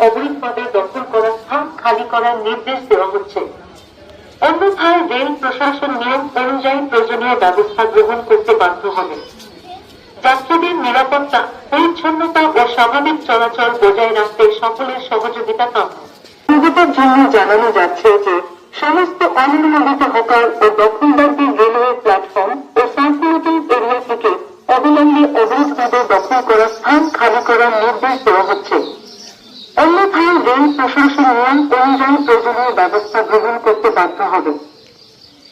অবৈধভাবে দখল করা স্থান খালি করার নির্দেশ দেওয়া হচ্ছে। অন্যথায় রেল প্রশাসন নিয়ম অনুযায়ী প্রয়োজনীয় ব্যবস্থা গ্রহণ করতে বাধ্য হবে। যাত্রীদের নিরাপত্তা, পরিচ্ছন্নতা ও স্বাভাবিক চলাচল বজায় রাখতে সকলের সহযোগিতা কাম্য। সুবিধার জন্য জানানো যাচ্ছে যে সমস্ত অনিয়মিত হকার ও দখলদারদের রেলওয়ে প্ল্যাটফর্ম ও সার্কুলেটিং এরিয়া থেকে অবিলম্বে অবৈধভাবে দখল করা স্থান খালি করার নির্দেশ দেওয়া হচ্ছে। অন্যথায় রেল প্রশাসন নিয়ম অনুযায়ী প্রয়োজনীয় ব্যবস্থা গ্রহণ করতে বাধ্য হবে।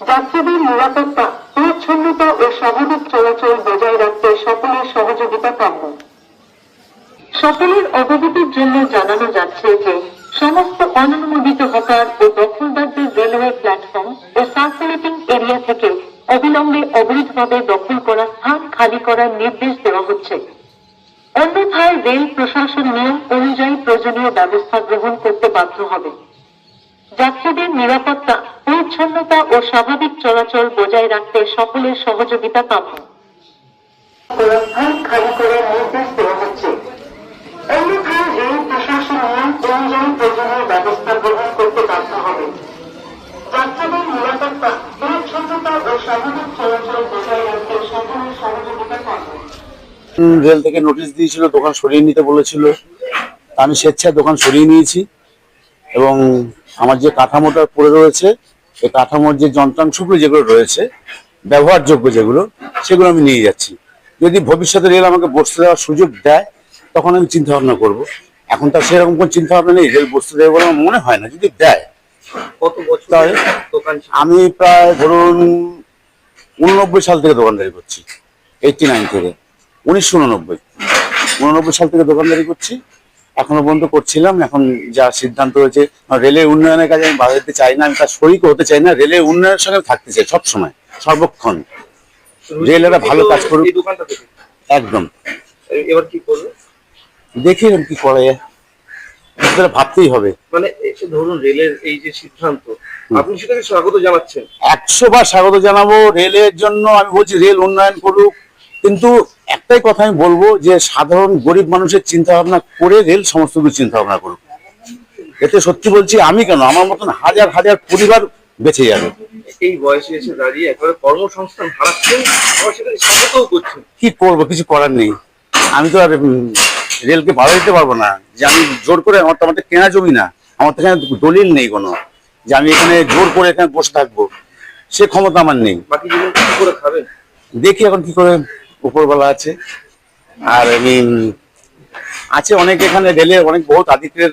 যাত্রীদের নিরাপত্তা, পরিচ্ছন্নতা ও স্বাভাবিক চলাচল বজায় রাখতে সকলের সহযোগিতা কাম্য। সকলের অবগতির জন্য জানানো যাচ্ছে যে সমস্ত অননুমোদিত হকার ও দখলদারদের রেলওয়ে প্ল্যাটফর্ম ও সার্কুলেটিং এরিয়া থেকে অবিলম্বে অবৈধভাবে দখল করা স্থান খালি করার নির্দেশ দেওয়া হচ্ছে। অন্যথায় রেল প্রশাসন নিয়ম অনুযায়ী প্রয়োজনীয় ব্যবস্থা গ্রহণ করতে বাধ্য হবে। যাত্রীদের নিরাপত্তা, পরিচ্ছন্নতা ও স্বাভাবিক চলাচল বজায় রাখতে সকলের সহযোগিতা কাম্য। স্থান খালি করার নির্দেশ দেওয়া হচ্ছে। অন্যথায় রেল প্রশাসন নিয়ম অনুযায়ী প্রয়োজনীয় ব্যবস্থা গ্রহণ করতে বাধ্য হবে। যাত্রীদের নিরাপত্তা, পরিচ্ছন্নতা ও স্বাভাবিক চলাচল বজায় রাখতে সকলের সহযোগিতা কাম্য। রেল থেকে নোটিশ দিয়েছিল, দোকান সরিয়ে নিতে বলেছিল। আমি স্বেচ্ছায় দোকান সরিয়ে নিয়েছি এবং আমার যে কাঠামোটা পড়ে রয়েছে, এই কাঠামোর যে যন্ত্রাংশগুলো যেগুলো রয়েছে ব্যবহারযোগ্য যেগুলো, সেগুলো আমি নিয়ে যাচ্ছি। যদি ভবিষ্যতে রেল আমাকে বসতে দেওয়ার সুযোগ দেয় তখন আমি চিন্তা ভাবনা করবো। এখন তার সেরকম কোনো চিন্তা ভাবনা নেই, রেল বসতে দেবে বলে আমার মনে হয় না। যদি দেয়, কত বছর দোকান? আমি প্রায় ধরুন 89 সাল থেকে দোকানদারি করছি, 89 থেকে 1989 সাল থেকে দোকানদারি করছি। এখনো পর্যন্ত করছিলাম। এখন যা সিদ্ধান্ত হয়েছে, রেলের উন্নয়নের কাজে আমি বাধা দিতে চাই না, আমি তার শরিকও হতে চাই না। রেলের উন্নয়নের সঙ্গে থাকতে চাই সবসময়, সর্বক্ষণ। রেলেরা ভালো কাজ করুক। একদম। এবার কি করবে? দেখি কি করা যায়, ভাবতেই হবে। মানে ধরুন রেলের এই যে সিদ্ধান্ত, আপনি সেটাকে স্বাগত জানাচ্ছেন? 100 বার স্বাগত জানাবো। রেলের জন্য আমি বলছি রেল উন্নয়ন করুক, কিন্তু একটাই কথা আমি বলবো যে সাধারণ গরিব মানুষের চিন্তা ভাবনা করে রেল সমস্ত কিছু চিন্তা ভাবনা করুক। এতে সত্যি বলছি, আমি কেন, আমার মতন হাজার হাজার পরিবার বেঁচে যাবে। এই বয়সে এসে দাঁড়িয়ে একেবারে কর্মসংস্থান হারাচ্ছেন, আবার সেটাকে স্বাগতও করছেন। কি করবো, কিছু করার নেই। আমি তো আর রেলকে বাধা দিতে পারবো না যে আমি জোর করে, আমার তো আমাদের কেনা জমি না, আমার তো এখানে দলিল নেই কোনো যে আমি এখানে জোর করে এখানে বসে থাকবো, সে ক্ষমতা আমার নেই। বাকি জীবন কি করে খাবেন? দেখি এখন কি করে, উপরবেলা আছে। আর আমি আছে অনেক, এখানে রেলের অনেক বহুত আধিকারিক